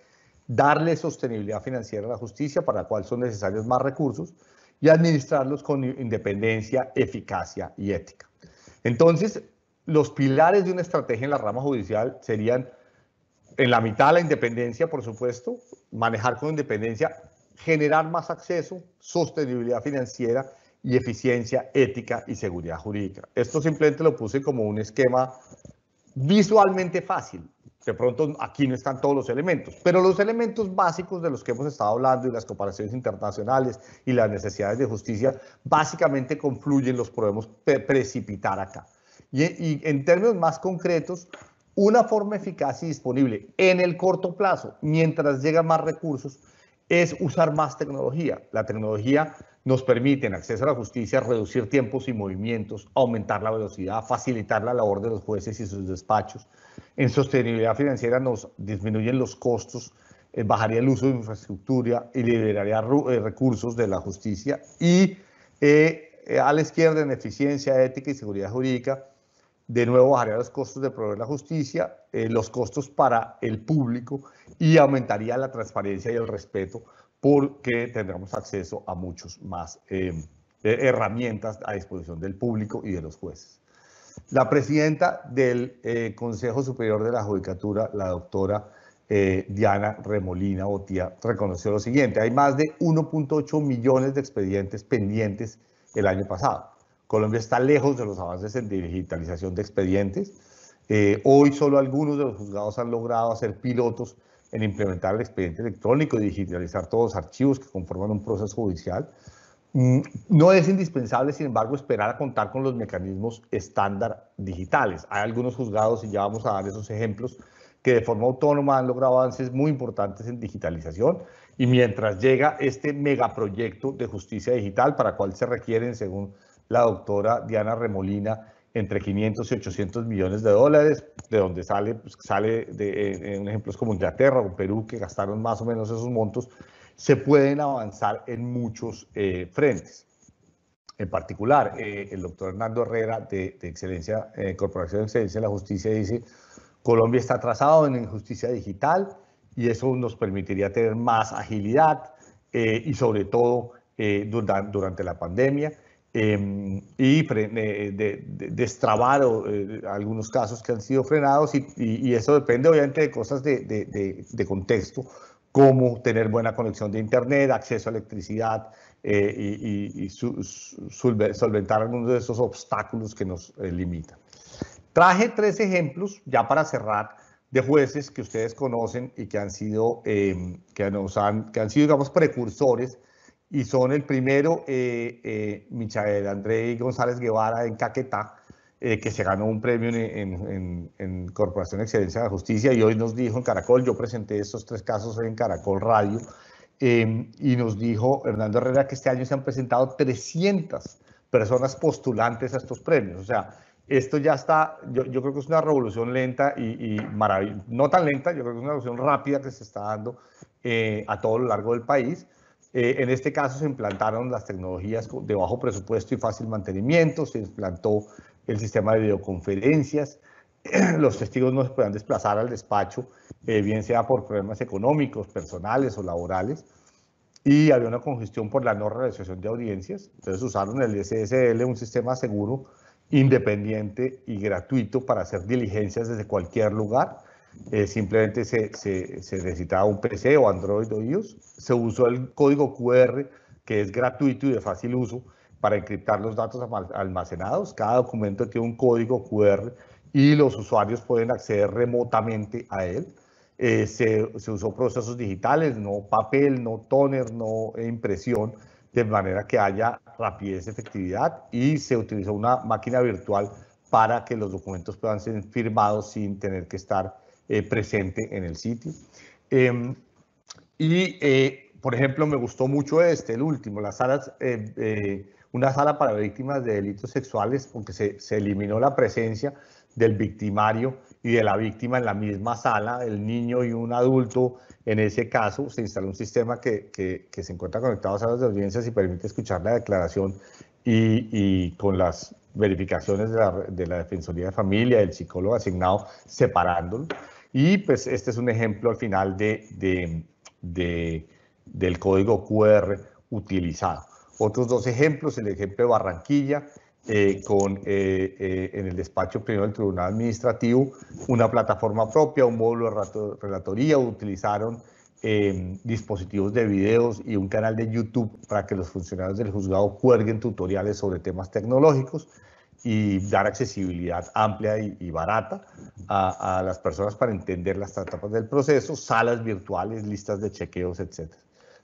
darle sostenibilidad financiera a la justicia, para la cual son necesarios más recursos, y administrarlos con independencia, eficacia y ética. Entonces, los pilares de una estrategia en la rama judicial serían, en la mitad, la independencia, por supuesto, manejar con independencia, generar más acceso, sostenibilidad financiera y eficiencia, ética y seguridad jurídica. Esto simplemente lo puse como un esquema visualmente fácil. De pronto aquí no están todos los elementos, pero los elementos básicos de los que hemos estado hablando y las comparaciones internacionales y las necesidades de justicia básicamente confluyen, los podemos precipitar acá. Y en términos más concretos, una forma eficaz y disponible en el corto plazo, mientras llegan más recursos, es usar más tecnología. La tecnología nos permite, en acceso a la justicia, reducir tiempos y movimientos, aumentar la velocidad, facilitar la labor de los jueces y sus despachos. En sostenibilidad financiera nos disminuyen los costos, bajaría el uso de infraestructura y liberaría recursos de la justicia. Y a la izquierda, en eficiencia, ética y seguridad jurídica, de nuevo bajaría los costos de proveer la justicia, los costos para el público, y aumentaría la transparencia y el respeto, porque tendremos acceso a muchos más herramientas a disposición del público y de los jueces. La presidenta del Consejo Superior de la Judicatura, la doctora Diana Remolina Botía, reconoció lo siguiente: hay más de 1.8 millones de expedientes pendientes el año pasado. Colombia está lejos de los avances en digitalización de expedientes. Hoy solo algunos de los juzgados han logrado hacer pilotos en implementar el expediente electrónico y digitalizar todos los archivos que conforman un proceso judicial. No es indispensable, sin embargo, esperar a contar con los mecanismos estándar digitales. Hay algunos juzgados, y ya vamos a dar esos ejemplos, que de forma autónoma han logrado avances muy importantes en digitalización, y mientras llega este megaproyecto de justicia digital, para el cual se requieren, según la doctora Diana Remolina, entre 500 y 800 millones de dólares, de donde sale en ejemplos como Inglaterra o Perú, que gastaron más o menos esos montos. Se pueden avanzar en muchos frentes. En particular, el doctor Hernando Herrera, de Excelencia, Corporación de Excelencia de la Justicia, dice: Colombia está atrasado en justicia digital, y eso nos permitiría tener más agilidad y sobre todo durante la pandemia, y destrabar algunos casos que han sido frenados, y eso depende obviamente de cosas de contexto, como tener buena conexión de internet, acceso a electricidad, y solventar algunos de esos obstáculos que nos limitan. Traje 3 ejemplos, ya para cerrar, de jueces que ustedes conocen y que han sido, digamos, precursores, y son: el primero, Michael André González Guevara, en Caquetá, que se ganó un premio en Corporación de Excelencia de la Justicia, y hoy nos dijo en Caracol, yo presenté estos 3 casos en Caracol Radio, y nos dijo Hernando Herrera que este año se han presentado 300 personas postulantes a estos premios. O sea, esto ya está, yo creo que es una revolución lenta y maravillosa, no tan lenta, yo creo que es una revolución rápida que se está dando a todo lo largo del país. En este caso se implantaron las tecnologías de bajo presupuesto y fácil mantenimiento, se implantó el sistema de videoconferencias, los testigos no se puedan desplazar al despacho, bien sea por problemas económicos, personales o laborales, y había una congestión por la no realización de audiencias. Entonces usaron el SSL, un sistema seguro, independiente y gratuito para hacer diligencias desde cualquier lugar. Simplemente se necesitaba un PC o Android o iOS. Se usó el código QR, que es gratuito y de fácil uso, para encriptar los datos almacenados. Cada documento tiene un código QR y los usuarios pueden acceder remotamente a él. Se usó procesos digitales, no papel, no tóner, no impresión, de manera que haya rapidez, efectividad, y se utilizó una máquina virtual para que los documentos puedan ser firmados sin tener que estar presente en el sitio. Por ejemplo, me gustó mucho el último, las salas, una sala para víctimas de delitos sexuales, porque se eliminó la presencia del victimario y de la víctima en la misma sala, el niño y un adulto. En ese caso, se instaló un sistema que se encuentra conectado a salas de audiencias y permite escuchar la declaración y con las verificaciones de la Defensoría de Familia, del psicólogo asignado, separándolo. Y pues este es un ejemplo al final del código QR utilizado. Otros dos ejemplos, el ejemplo de Barranquilla, en el despacho primero del Tribunal Administrativo, una plataforma propia, un módulo de relatoría, utilizaron dispositivos de videos y un canal de YouTube para que los funcionarios del juzgado cuelguen tutoriales sobre temas tecnológicos y dar accesibilidad amplia y barata a las personas para entender las etapas del proceso, salas virtuales, listas de chequeos, etc.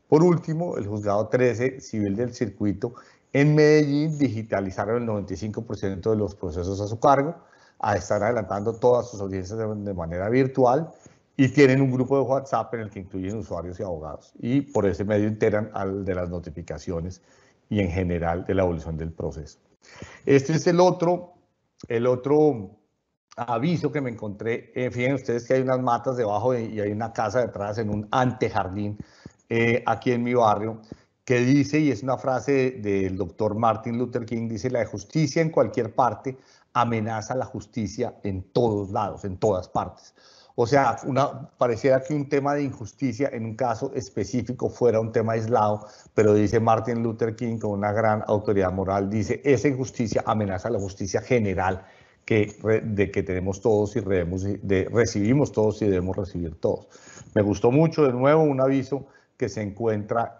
Por último, el juzgado 13 civil del circuito en Medellín digitalizaron el 95% de los procesos a su cargo, están adelantando todas sus audiencias de manera virtual y tienen un grupo de WhatsApp en el que incluyen usuarios y abogados. Y por ese medio integran al de las notificaciones y en general de la evolución del proceso. Este es el otro aviso que me encontré. Fíjense ustedes que hay unas matas debajo y hay una casa detrás en un antejardín aquí en mi barrio, que dice, y es una frase del doctor Martin Luther King, dice: la justicia en cualquier parte amenaza la justicia en todos lados, en todas partes. O sea, pareciera que un tema de injusticia en un caso específico fuera un tema aislado, pero dice Martin Luther King, con una gran autoridad moral, dice: esa injusticia amenaza la justicia general que tenemos todos y recibimos todos y debemos recibir todos. Me gustó mucho, de nuevo, un aviso que se encuentra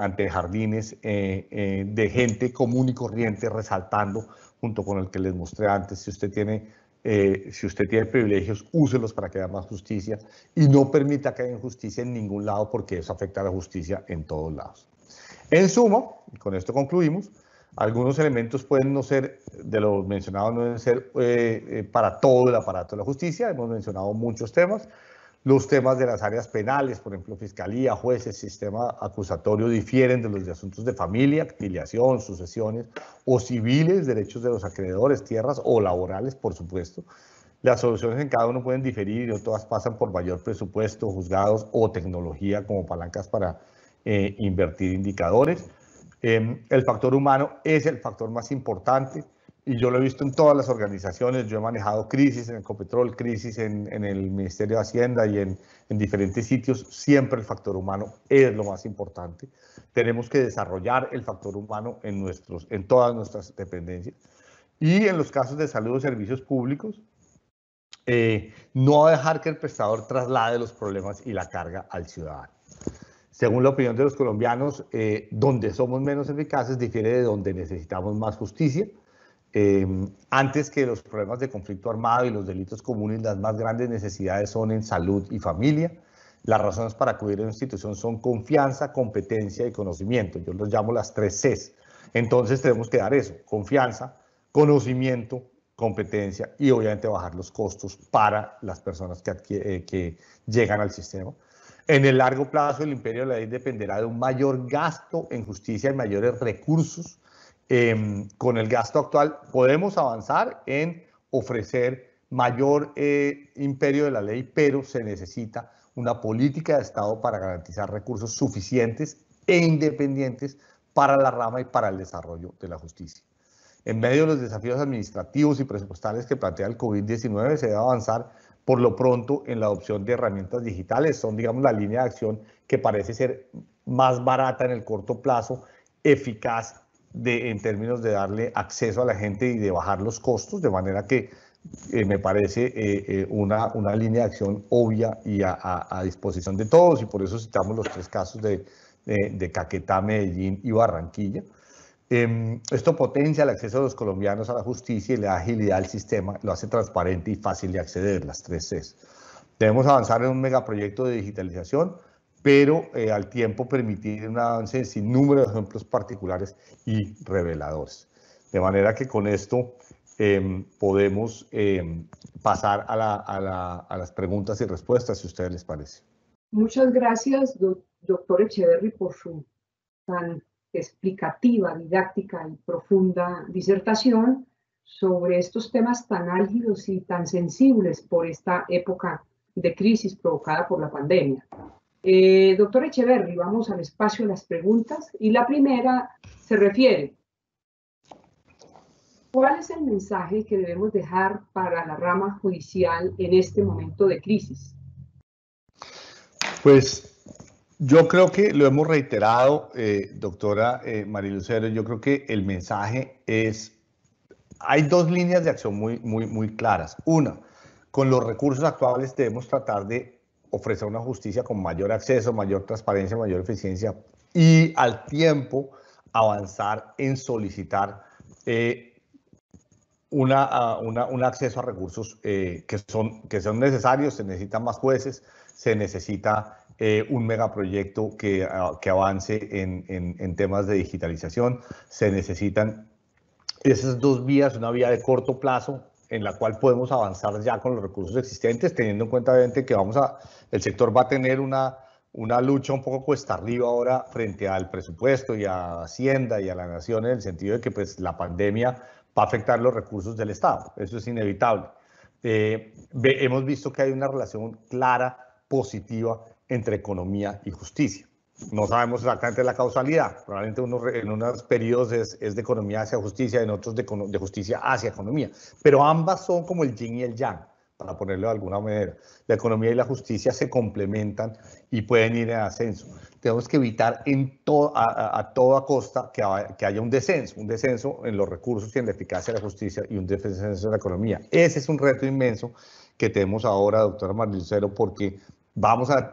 ante jardines de gente común y corriente, resaltando, junto con el que les mostré antes: si usted tiene privilegios, úselos para que haya más justicia y no permita que haya injusticia en ningún lado, porque eso afecta a la justicia en todos lados. En suma, y con esto concluimos, algunos elementos pueden no ser, de los mencionados, no deben ser para todo el aparato de la justicia. Hemos mencionado muchos temas. Los temas de las áreas penales, por ejemplo, fiscalía, jueces, sistema acusatorio, difieren de los de asuntos de familia, filiación, sucesiones o civiles, derechos de los acreedores, tierras o laborales, por supuesto. Las soluciones en cada uno pueden diferir y no todas pasan por mayor presupuesto, juzgados o tecnología como palancas para invertir indicadores. El factor humano es el factor más importante y yo lo he visto en todas las organizaciones. Yo he manejado crisis en Ecopetrol, crisis en el Ministerio de Hacienda y en diferentes sitios. Siempre el factor humano es lo más importante. Tenemos que desarrollar el factor humano en todas nuestras dependencias. Y en los casos de salud o servicios públicos, no dejar que el prestador traslade los problemas y la carga al ciudadano. Según la opinión de los colombianos, donde somos menos eficaces difiere de donde necesitamos más justicia. Antes que los problemas de conflicto armado y los delitos comunes, las más grandes necesidades son en salud y familia. Las razones para acudir a una institución son confianza, competencia y conocimiento. Yo los llamo las 3 Cs. Entonces tenemos que dar eso: confianza, conocimiento, competencia y obviamente bajar los costos para las personas que llegan al sistema. En el largo plazo, el imperio de la ley dependerá de un mayor gasto en justicia y mayores recursos. Con el gasto actual podemos avanzar en ofrecer mayor imperio de la ley, pero se necesita una política de Estado para garantizar recursos suficientes e independientes para la rama y para el desarrollo de la justicia. En medio de los desafíos administrativos y presupuestales que plantea el COVID-19, se debe avanzar por lo pronto en la adopción de herramientas digitales. Son, digamos, la línea de acción que parece ser más barata en el corto plazo, eficaz en términos de darle acceso a la gente y de bajar los costos, de manera que me parece una línea de acción obvia y a disposición de todos, y por eso citamos los 3 casos de Caquetá, Medellín y Barranquilla. Esto potencia el acceso de los colombianos a la justicia y le da agilidad al sistema, lo hace transparente y fácil de acceder, las 3 Cs. Debemos avanzar en un megaproyecto de digitalización, pero al tiempo permitir un avance sin número de ejemplos particulares y reveladores. De manera que con esto podemos pasar a las preguntas y respuestas, si a ustedes les parece. Muchas gracias, doctor Echeverry, por su tan explicativa, didáctica y profunda disertación sobre estos temas tan álgidos y tan sensibles por esta época de crisis provocada por la pandemia. Doctor Echeverry, vamos al espacio de las preguntas y la primera se refiere: ¿cuál es el mensaje que debemos dejar para la rama judicial en este momento de crisis? Pues yo creo que lo hemos reiterado, doctora María Lucero. Yo creo que el mensaje es: hay dos líneas de acción muy claras. Una, con los recursos actuales debemos tratar de ofrecer una justicia con mayor acceso, mayor transparencia, mayor eficiencia, y al tiempo avanzar en solicitar un acceso a recursos que son necesarios. Se necesitan más jueces, se necesita un megaproyecto que avance en temas de digitalización, se necesitan esas dos vías, una vía de corto plazo en la cual podemos avanzar ya con los recursos existentes, teniendo en cuenta obviamente que el sector va a tener una lucha un poco cuesta arriba ahora frente al presupuesto y a Hacienda y a la Nación, en el sentido de que pues la pandemia va a afectar los recursos del Estado. Eso es inevitable. Hemos visto que hay una relación clara, positiva, entre economía y justicia. No sabemos exactamente la causalidad. Probablemente en unos periodos es de economía hacia justicia, en otros de justicia hacia economía. Pero ambas son como el yin y el yang, para ponerlo de alguna manera. La economía y la justicia se complementan y pueden ir en ascenso. Tenemos que evitar a toda costa que haya un descenso en los recursos y en la eficacia de la justicia, y un descenso en la economía. Ese es un reto inmenso que tenemos ahora, doctora María Lucero, porque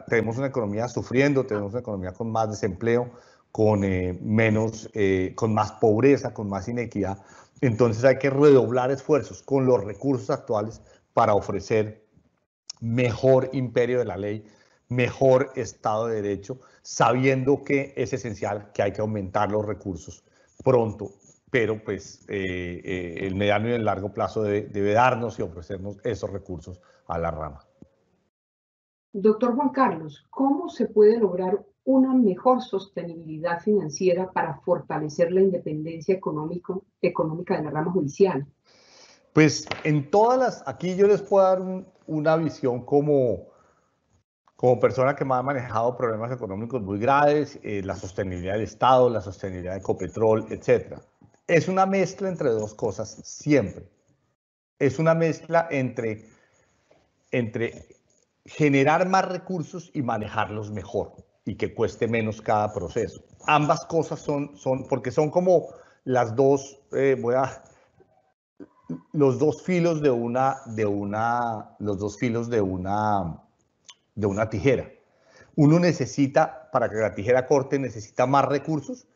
tenemos una economía sufriendo, tenemos una economía con más desempleo, con más pobreza, con más inequidad. Entonces hay que redoblar esfuerzos con los recursos actuales para ofrecer mejor imperio de la ley, mejor Estado de Derecho, sabiendo que es esencial que hay que aumentar los recursos pronto, pero pues el mediano y el largo plazo debe darnos y ofrecernos esos recursos a la rama. Doctor Juan Carlos, ¿cómo se puede lograr una mejor sostenibilidad financiera para fortalecer la independencia económica de la rama judicial? Pues aquí yo les puedo dar una visión como persona que me ha manejado problemas económicos muy graves, la sostenibilidad del Estado, la sostenibilidad de Ecopetrol, etc. Es una mezcla entre dos cosas siempre. Es una mezcla entre generar más recursos y manejarlos mejor, y que cueste menos cada proceso. Ambas cosas porque son como los dos filos de una tijera. Uno necesita, para que la tijera corte, necesita más recursos,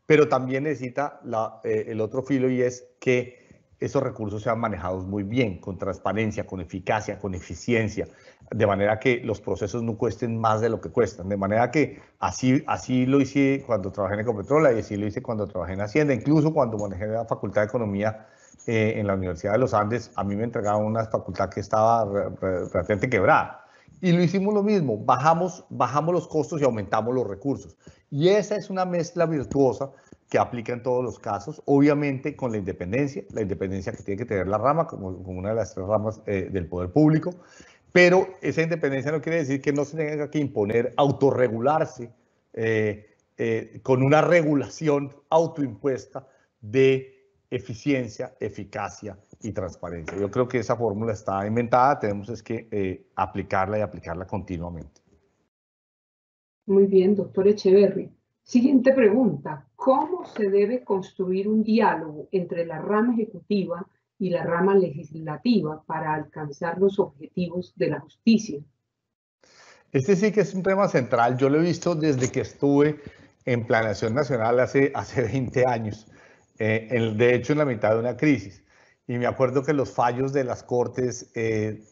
pero también necesita el otro filo, y es que esos recursos sean manejados muy bien, con transparencia, con eficacia, con eficiencia, de manera que los procesos no cuesten más de lo que cuestan. De manera que así lo hice cuando trabajé en Ecopetrol, y así lo hice cuando trabajé en Hacienda. Incluso cuando manejé la Facultad de Economía en la Universidad de los Andes, a mí me entregaban una facultad que estaba realmente quebrada. Y lo hicimos lo mismo, bajamos los costos y aumentamos los recursos. Y esa es una mezcla virtuosa que aplica en todos los casos, obviamente con la independencia que tiene que tener la rama como una de las tres ramas del poder público. Pero esa independencia no quiere decir que no se tenga que imponer, autorregularse con una regulación autoimpuesta de eficiencia, eficacia y transparencia. Yo creo que esa fórmula está inventada, tenemos que aplicarla, y aplicarla continuamente. Muy bien, doctor Echeverry. Siguiente pregunta: ¿cómo se debe construir un diálogo entre la rama ejecutiva y la rama legislativa para alcanzar los objetivos de la justicia? Este sí que es un tema central. Yo lo he visto desde que estuve en Planeación Nacional hace 20 años, de hecho en la mitad de una crisis. Y me acuerdo que los fallos de las Cortes,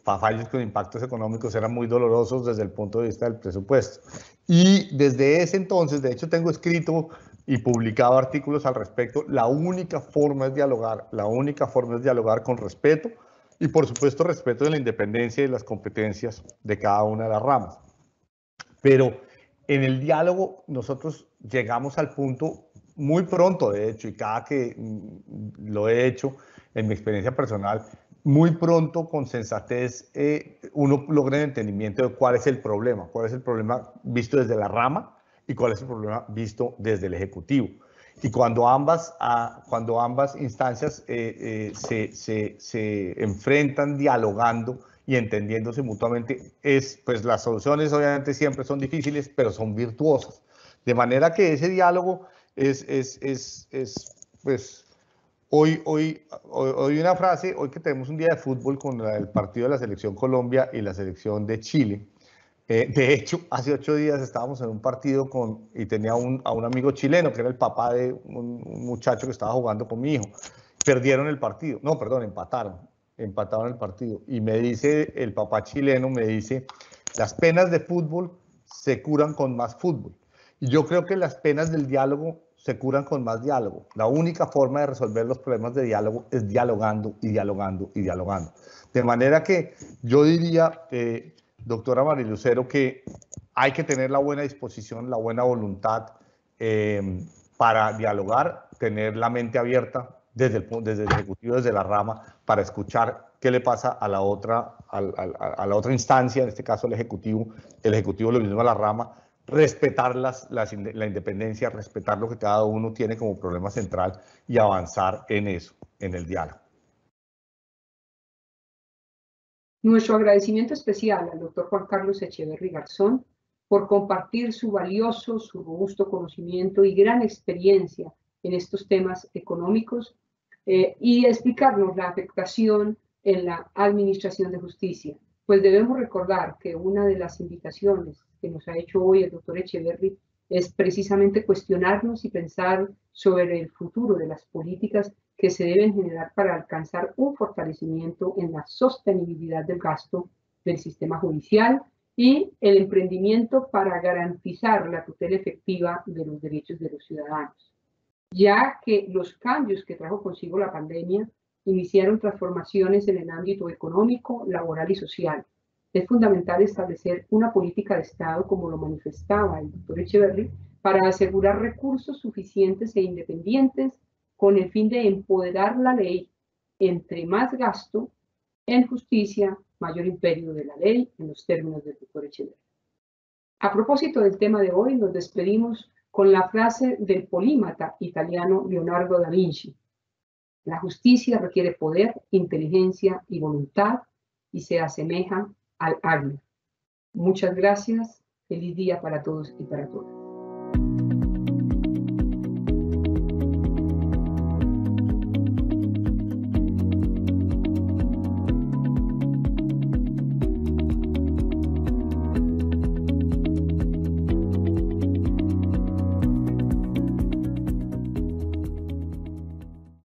fallos con impactos económicos, eran muy dolorosos desde el punto de vista del presupuesto. Y desde ese entonces, de hecho tengo escrito y publicado artículos al respecto. La única forma es dialogar con respeto, y por supuesto respeto de la independencia y las competencias de cada una de las ramas. Pero En el diálogo nosotros llegamos al punto muy pronto, de hecho, y cada que lo he hecho en mi experiencia personal, muy pronto, con sensatez, uno logra el entendimiento de cuál es el problema visto desde la rama y cuál es el problema visto desde el ejecutivo. Y cuando ambas instancias se enfrentan dialogando y entendiéndose mutuamente, pues las soluciones obviamente siempre son difíciles, pero son virtuosas. De manera que ese diálogo pues, hoy una frase, hoy que tenemos un día de fútbol con el partido de la Selección Colombia y la Selección de Chile. De hecho, hace 8 días estábamos en un partido y tenía a un amigo chileno, que era el papá de un muchacho que estaba jugando con mi hijo. Perdieron el partido, no, perdón, empataron el partido. Y me dice el papá chileno, me dice, las penas de fútbol se curan con más fútbol. Y yo creo que las penas del diálogo se curan con más diálogo. La única forma de resolver los problemas de diálogo es dialogando y dialogando y dialogando. De manera que yo diría, doctora Marilucero, que hay que tener la buena disposición, la buena voluntad para dialogar, tener la mente abierta desde el Ejecutivo, desde la rama, para escuchar qué le pasa a la otra instancia, en este caso el Ejecutivo lo mismo a la rama, respetar la independencia, respetar lo que cada uno tiene como problema central y avanzar en eso, en el diálogo. Nuestro agradecimiento especial al doctor Juan Carlos Echeverry Garzón por compartir su valioso, su robusto conocimiento y gran experiencia en estos temas económicos y explicarnos la afectación en la administración de justicia. Pues debemos recordar que una de las invitaciones que nos ha hecho hoy el doctor Echeverry es precisamente cuestionarnos y pensar sobre el futuro de las políticas que se deben generar para alcanzar un fortalecimiento en la sostenibilidad del gasto del sistema judicial y el emprendimiento para garantizar la tutela efectiva de los derechos de los ciudadanos, ya que los cambios que trajo consigo la pandemia iniciaron transformaciones en el ámbito económico, laboral y social. Es fundamental establecer una política de Estado, como lo manifestaba el doctor Echeverry, para asegurar recursos suficientes e independientes con el fin de empoderar la ley. Entre más gasto en justicia, mayor imperio de la ley, en los términos del doctor Echeverry. A propósito del tema de hoy, nos despedimos con la frase del polímata italiano Leonardo da Vinci: la justicia requiere poder, inteligencia y voluntad y se asemeja al águila. Muchas gracias. Feliz día para todos y para todas.